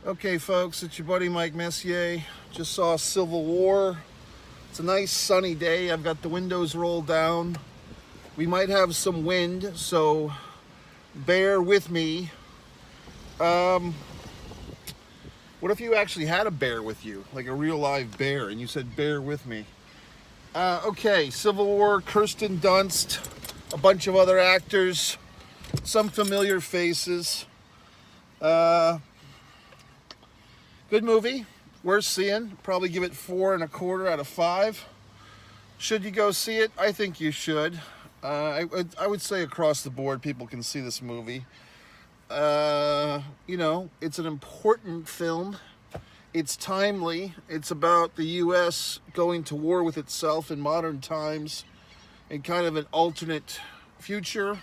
Okay, folks, it's your buddy Mike Messier. Just saw Civil War. It's a nice sunny day. I've got the windows rolled down. We might have some wind, so bear with me. What if you actually had a bear with you, like a real live bear, and you said bear with me? Okay, Civil War, Kirsten Dunst, a bunch of other actors, some familiar faces. Good movie, worth seeing. Probably give it 4.25 out of 5. Should you go see it? I think you should. I would say across the board, people can see this movie. It's an important film. It's timely. It's about the U.S. going to war with itself in modern times, in kind of an alternate future,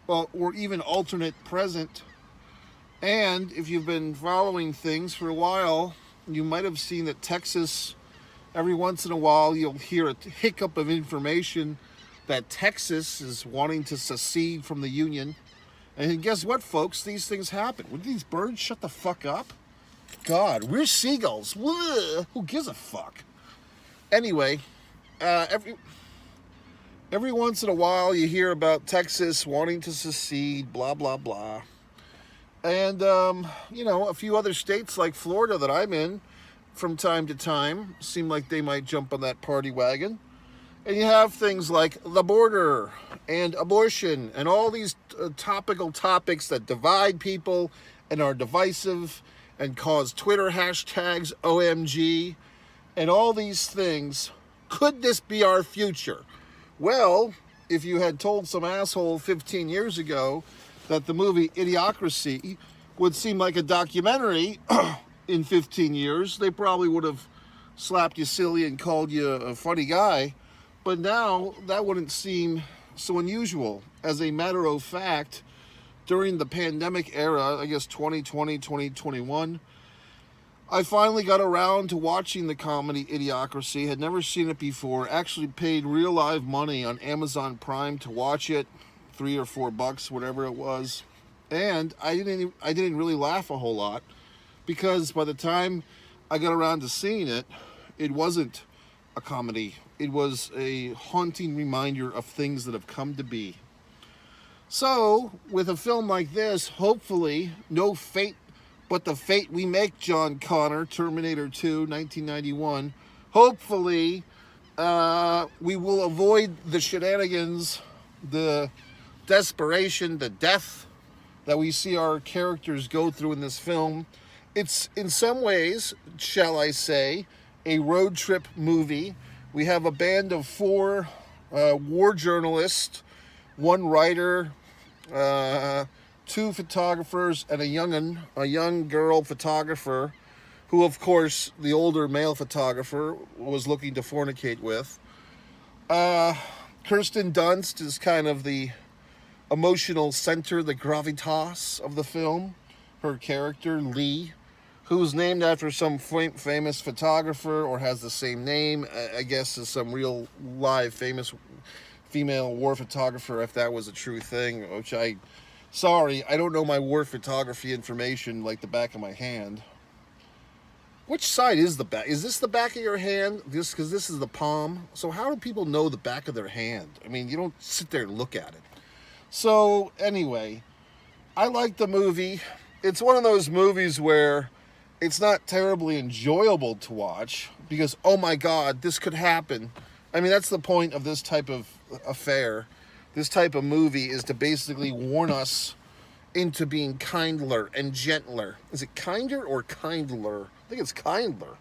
well, or even alternate present. And if you've been following things for a while, you might have seen that Texas, every once in a while, you'll hear a hiccup of information that Texas is wanting to secede from the Union. And guess what, folks? These things happen. Would these birds shut the fuck up? God, we're seagulls. Whoa, who gives a fuck? Anyway, every once in a while, you hear about Texas wanting to secede, blah, blah, blah. And, a few other states like Florida that I'm in from time to time seem like they might jump on that party wagon. And you have things like the border and abortion and all these topical topics that divide people and are divisive and cause Twitter hashtags, OMG, and all these things. Could this be our future? Well, if you had told some asshole 15 years ago that the movie Idiocracy would seem like a documentary in 15 years, they probably would have slapped you silly and called you a funny guy. But now that wouldn't seem so unusual. As a matter of fact, during the pandemic era, I guess 2020, 2021, I finally got around to watching the comedy Idiocracy. Had never seen it before. Actually paid real live money on Amazon Prime to watch it. $3 or $4, whatever it was. And I didn't really laugh a whole lot, because by the time I got around to seeing it, it wasn't a comedy. It was a haunting reminder of things that have come to be. So, with a film like this, hopefully, no fate but the fate we make, John Connor, Terminator 2, 1991. Hopefully, we will avoid the shenanigans, the desperation, the death that we see our characters go through in this film. It's, in some ways, shall I say, a road trip movie. We have a band of 4 war journalists, 1 writer, 2 photographers, and a young girl photographer, who, of course, the older male photographer was looking to fornicate with. Kirsten Dunst is kind of the emotional center, the gravitas of the film. Her character, Lee, who's named after some famous photographer, or has the same name, I guess, as some real live famous female war photographer, if that was a true thing, which sorry, I don't know my war photography information like the back of my hand. Which side is the back? Is this the back of your hand? Because this is the palm. So how do people know the back of their hand? I mean, you don't sit there and look at it. So anyway, I like the movie. It's one of those movies where it's not terribly enjoyable to watch because, oh my God, this could happen. I mean, that's the point of this type of affair. This type of movie is to basically warn us into being kindler and gentler. Is it kinder or kindler? I think it's kindler.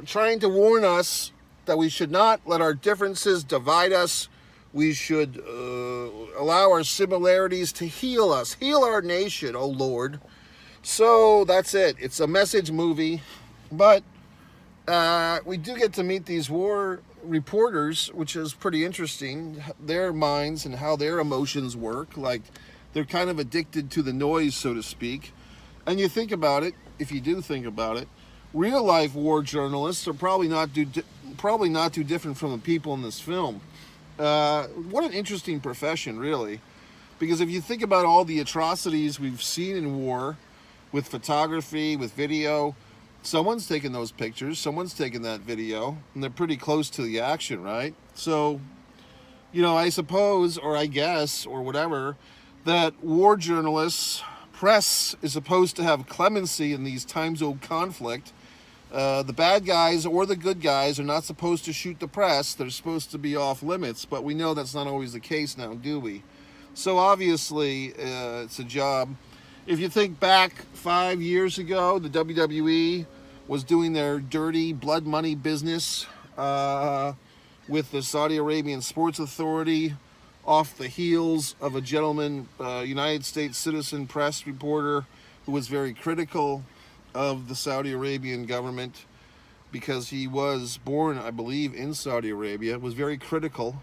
Trying to warn us that we should not let our differences divide us. We should allow our similarities to heal us. Heal our nation, oh Lord. So that's it. It's a message movie. But we do get to meet these war reporters, which is pretty interesting. Their minds and how their emotions work. Like, they're kind of addicted to the noise, so to speak. And you think about it, if you do think about it, real life war journalists are probably not too different from the people in this film. What an interesting profession, really. Because if you think about all the atrocities we've seen in war, with photography, with video. Someone's taking those pictures, someone's taking that video, and they're pretty close to the action, right? So, you know, I suppose, or I guess, or whatever, that war journalists, press is supposed to have clemency in these times of conflict. The bad guys or the good guys are not supposed to shoot the press. They're supposed to be off limits, but we know that's not always the case now, do we? So obviously, it's a job. If you think back 5 years ago, the WWE was doing their dirty blood money business with the Saudi Arabian Sports Authority off the heels of a gentleman, United States citizen press reporter, who was very critical of the Saudi Arabian government because he was born, I believe, in Saudi Arabia, was very critical,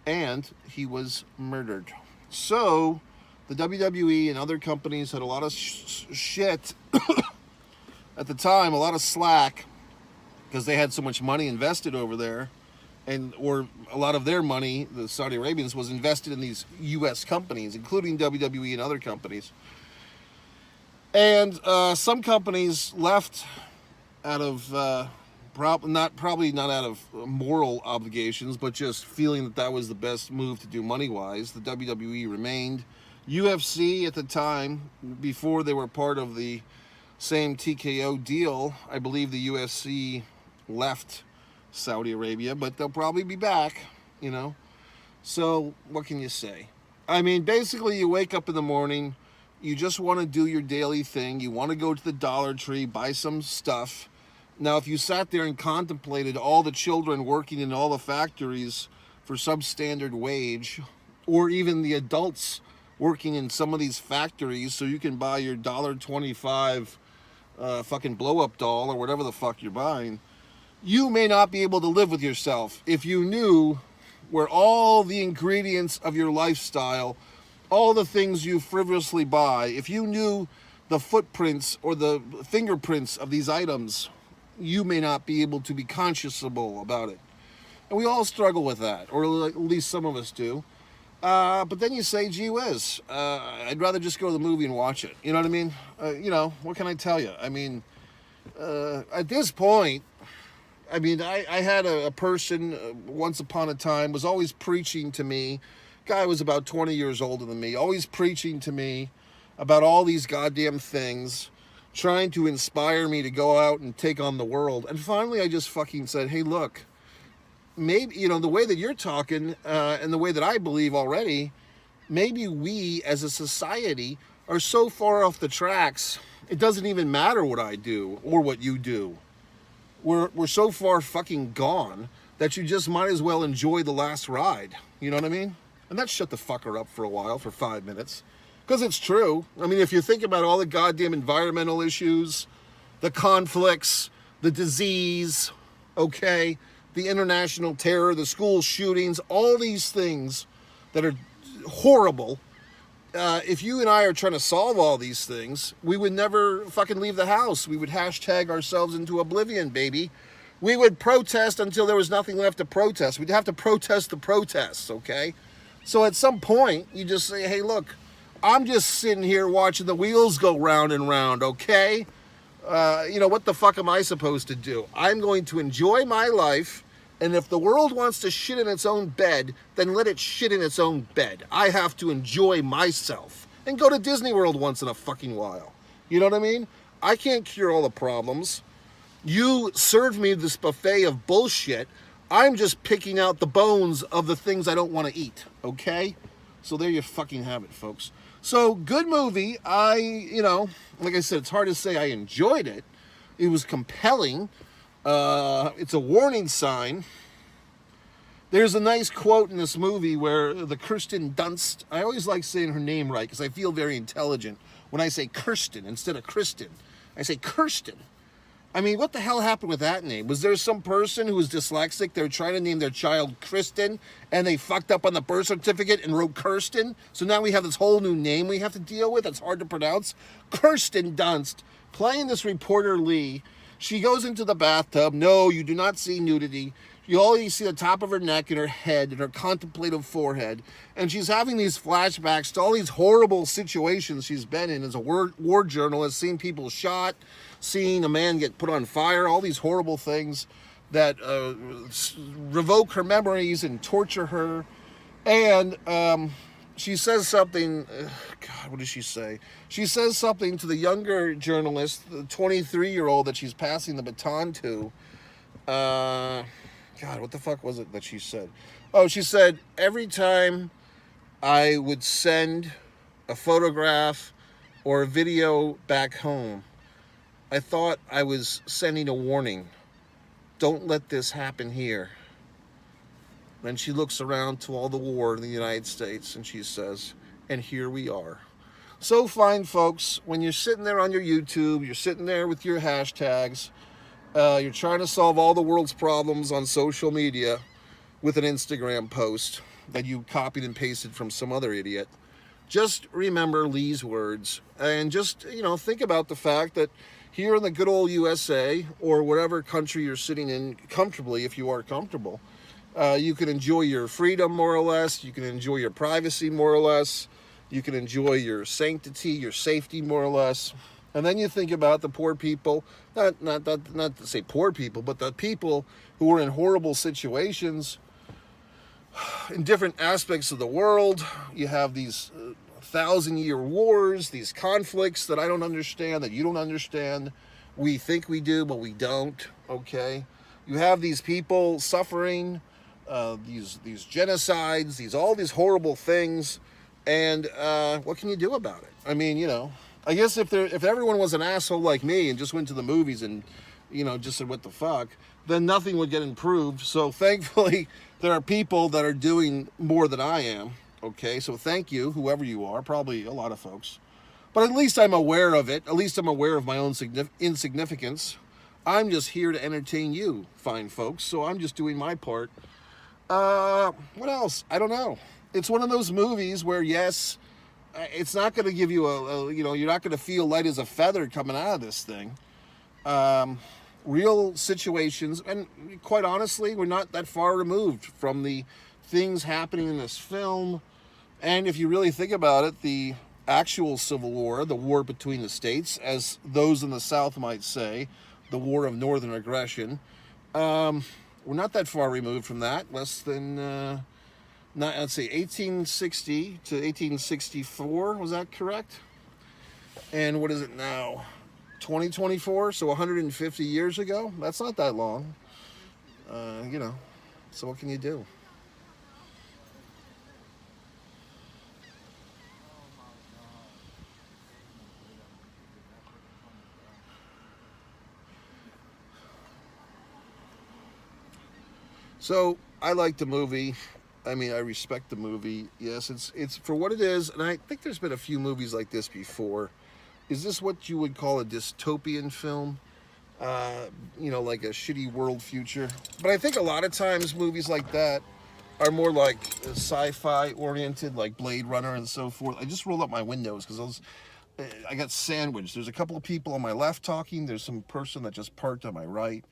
and he was murdered. So the WWE and other companies had a lot of shit at the time, a lot of slack, because they had so much money invested over there, or a lot of their money, the Saudi Arabians, was invested in these U.S. companies, including WWE and other companies. And some companies left out of probably not out of moral obligations, but just feeling that that was the best move to do money-wise. The WWE remained. UFC at the time, before they were part of the same TKO deal, I believe the UFC left Saudi Arabia, but they'll probably be back, you know. So what can you say? I mean, basically, you wake up in the morning, you just want to do your daily thing, you want to go to the Dollar Tree, buy some stuff. Now, if you sat there and contemplated all the children working in all the factories for substandard wage, or even the adults working in some of these factories so you can buy your $1.25 fucking blow-up doll or whatever the fuck you're buying, you may not be able to live with yourself if you knew where all the ingredients of your lifestyle, all the things you frivolously buy, if you knew the footprints or the fingerprints of these items, you may not be able to be conscionable about it. And we all struggle with that, or at least some of us do. But then you say, gee whiz, I'd rather just go to the movie and watch it. You know what I mean? You know, what can I tell you? I mean, at this point, I mean, I had a person once upon a time was always preaching to me. Guy was about 20 years older than me, always preaching to me about all these goddamn things, trying to inspire me to go out and take on the world. And finally, I just fucking said, hey, look, maybe, you know, the way that you're talking and the way that I believe already, maybe we as a society are so far off the tracks, it doesn't even matter what I do or what you do. We're so far fucking gone that you just might as well enjoy the last ride. You know what I mean? And that shut the fucker up for a while, for 5 minutes. Because it's true. I mean, if you think about all the goddamn environmental issues, the conflicts, the disease, okay, the international terror, the school shootings, all these things that are horrible. If you and I are trying to solve all these things, we would never fucking leave the house. We would hashtag ourselves into oblivion, baby. We would protest until there was nothing left to protest. We'd have to protest the protests, okay? So at some point, you just say, hey, look, I'm just sitting here watching the wheels go round and round, okay? You know, what the fuck am I supposed to do? I'm going to enjoy my life, and if the world wants to shit in its own bed, then let it shit in its own bed. I have to enjoy myself and go to Disney World once in a fucking while. You know what I mean? I can't cure all the problems. You served me this buffet of bullshit. I'm just picking out the bones of the things I don't want to eat, okay? So there you fucking have it, folks. So, good movie. You know, like I said, it's hard to say I enjoyed it. It was compelling. It's a warning sign. There's a nice quote in this movie where the KIRSTEN Dunst, I always like saying her name right because I feel very intelligent when I say KIRSTEN instead of KRISTEN. I say KIRSTEN. I mean, what the hell happened with that name? Was there some person who was dyslexic? They were trying to name their child KRISTEN, and they fucked up on the birth certificate and wrote KIRSTEN. So now we have this whole new name we have to deal with. It's hard to pronounce. KIRSTEN Dunst, playing this reporter Lee. She goes into the bathtub. No, you do not see nudity. You only see the top of her neck and her head and her contemplative forehead. And she's having these flashbacks to all these horrible situations she's been in as a war journalist, seeing people shot, seeing a man get put on fire, all these horrible things that revoke her memories and torture her. And she says something, God, what does she say? She says something to the younger journalist, the 23-year-old that she's passing the baton to. God, what the fuck was it that she said? Oh, she said, every time I would send a photograph or a video back home, I thought I was sending a warning. Don't let this happen here. Then she looks around to all the war in the United States and she says, and here we are. So fine, folks, when you're sitting there on your YouTube, you're sitting there with your hashtags, you're trying to solve all the world's problems on social media with an Instagram post that you copied and pasted from some other idiot. Just remember Lee's words and just, think about the fact that here in the good old USA or whatever country you're sitting in comfortably, if you are comfortable, you can enjoy your freedom more or less. You can enjoy your privacy more or less. You can enjoy your sanctity, your safety more or less. And then you think about the poor people, not to say poor people, but the people who are in horrible situations in different aspects of the world. You have these 1,000-year wars, these conflicts that I don't understand, that you don't understand. We think we do, but we don't, okay? You have these people suffering, these genocides, all these horrible things, and what can you do about it? I mean, I guess if everyone was an asshole like me and just went to the movies and, just said what the fuck, then nothing would get improved. So thankfully, there are people that are doing more than I am. Okay, so thank you, whoever you are, probably a lot of folks. But at least I'm aware of it. At least I'm aware of my own insignificance. I'm just here to entertain you, fine folks. So I'm just doing my part. What else? I don't know. It's one of those movies where, yes, it's not going to give you you're not going to feel light as a feather coming out of this thing. Real situations, and quite honestly, we're not that far removed from the things happening in this film. And if you really think about it, the actual Civil War, the war between the states, as those in the South might say, the war of northern aggression, we're not that far removed from that. Less than... let's see, 1860 to 1864, was that correct? And what is it now? 2024, so 150 years ago? That's not that long. So what can you do? So, I like the movie. I mean, I respect the movie. Yes, it's for what it is, and I think there's been a few movies like this before. Is this what you would call a dystopian film? Like a shitty world future? But I think a lot of times movies like that are more like sci-fi oriented, like Blade Runner and so forth. I just rolled up my windows because I got sandwiched. There's a couple of people on my left talking. There's some person that just parked on my right.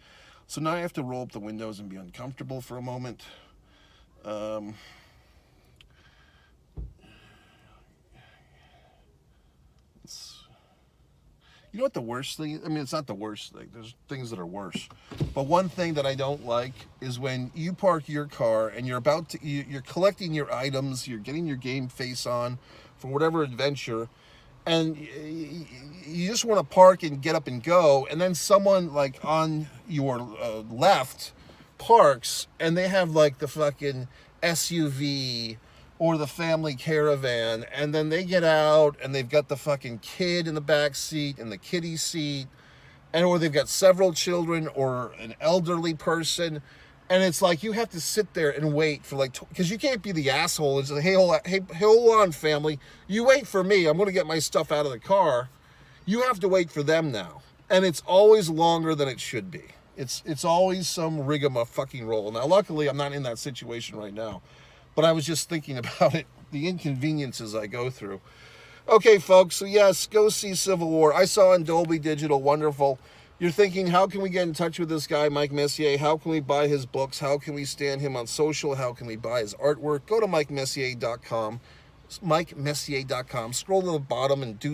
So now I have to roll up the windows and be uncomfortable for a moment. You know what the worst thing is? I mean, it's not the worst thing. There's things that are worse. But one thing that I don't like is when you park your car and you're collecting your items, you're getting your game face on for whatever adventure, and you just want to park and get up and go, and then someone like on your left parks and they have like the fucking SUV or the family caravan, and then they get out and they've got the fucking kid in the back seat and the kiddie seat, or they've got several children or an elderly person, and it's like you have to sit there and wait for because you can't be the asshole and say, hey, hold on, family, you wait for me, I'm going to get my stuff out of the car. You have to wait for them now, and it's always longer than it should be. It's always some rigmarole. Now, luckily, I'm not in that situation right now, but I was just thinking about it, the inconveniences I go through. Okay, folks, so yes, go see Civil War. I saw it in Dolby Digital, wonderful. You're thinking, how can we get in touch with this guy, Mike Messier? How can we buy his books? How can we stand him on social? How can we buy his artwork? Go to MikeMessier.com. MikeMessier.com. Scroll to the bottom and do